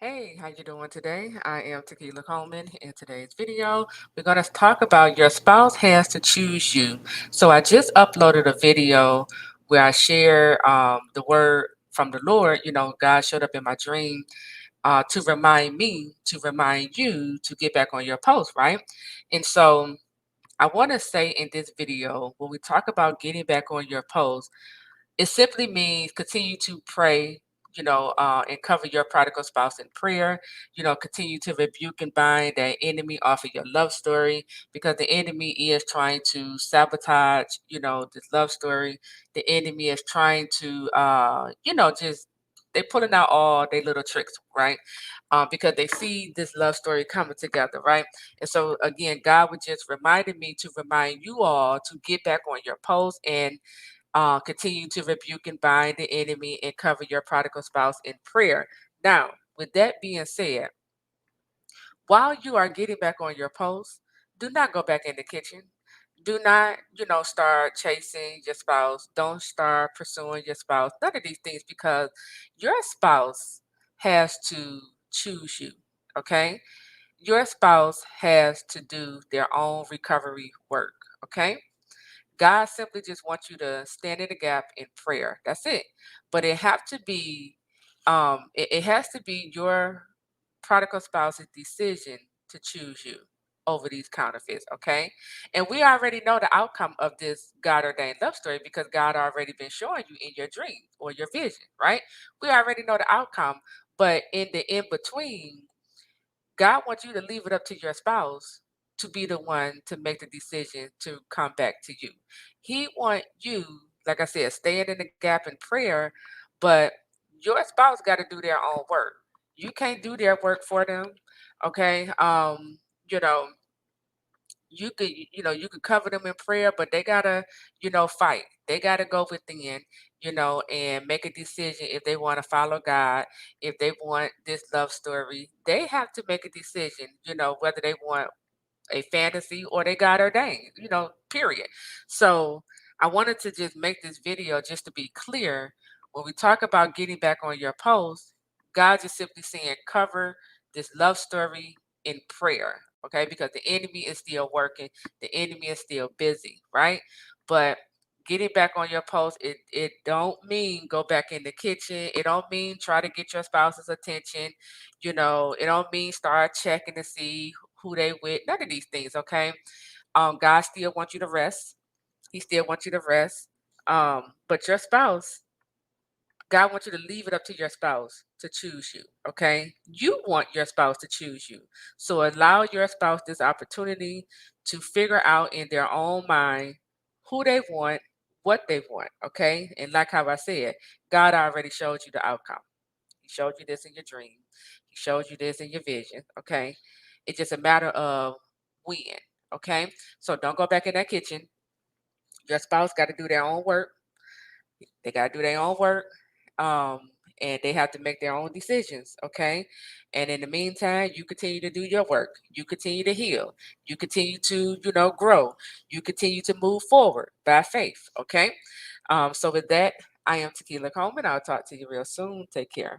Hey, how you doing today? I am Taquila Coleman. In today's video, we're going to talk about your spouse has to choose you. So I just uploaded a video where I share the word from the Lord. God showed up in my dream to remind me, to remind you to get back on your post, right? And so I want to say in this video, when we talk about getting back on your post, it simply means continue to pray, and cover your prodigal spouse in prayer. Continue to rebuke and bind that enemy off of your love story because the enemy is trying to sabotage, this love story. The enemy is trying to, just they're pulling out all their little tricks, right? Because they see this love story coming together, right? And so again, God was just reminded me to remind you all to get back on your post and continue to rebuke and bind the enemy and cover your prodigal spouse in prayer. Now, with that being said, while you are getting back on your post, do not go back in the kitchen. Do not, start chasing your spouse. Don't start pursuing your spouse. None of these things because your spouse has to choose you. Okay? Your spouse has to do their own recovery work. Okay? God simply just wants you to stand in the gap in prayer. That's it. But it has to be your prodigal spouse's decision to choose you over these counterfeits, okay? And we already know the outcome of this God ordained love story because God already been showing you in your dream or your vision, right? We already know the outcome, but in the in between, God wants you to leave it up to your spouse to be the one to make the decision to come back to you. He want you, like I said, staying in the gap in prayer, but your spouse got to do their own work. You can't do their work for them. Okay. You know, you could cover them in prayer, but they gotta, fight. They gotta go within, and make a decision if they want to follow God, if they want this love story. They have to make a decision, whether they want a fantasy or they God ordained, period. So I wanted to just make this video just to be clear. When we talk about getting back on your post, God just simply saying cover this love story in prayer, okay? Because the enemy is still working, the enemy is still busy, right? But getting back on your post, it don't mean go back in the kitchen. It don't mean try to get your spouse's attention. It don't mean start checking to see who they with. None of these things, okay? God still wants you to rest. He still wants you to rest. But your spouse, God wants you to leave it up to your spouse to choose you, okay? You want your spouse to choose you. So allow your spouse this opportunity to figure out in their own mind who they want, what they want, okay? And like how I said, God already showed you the outcome. He showed you this in your dream. He showed you this in your vision, okay? It's just a matter of when, okay? So don't go back in that kitchen. Your spouse got to do their own work. They got to do their own work. And they have to make their own decisions, okay? And in the meantime, you continue to do your work. You continue to heal. You continue to, grow. You continue to move forward by faith, okay? So with that, I am Tequila Coleman. I'll talk to you real soon. Take care.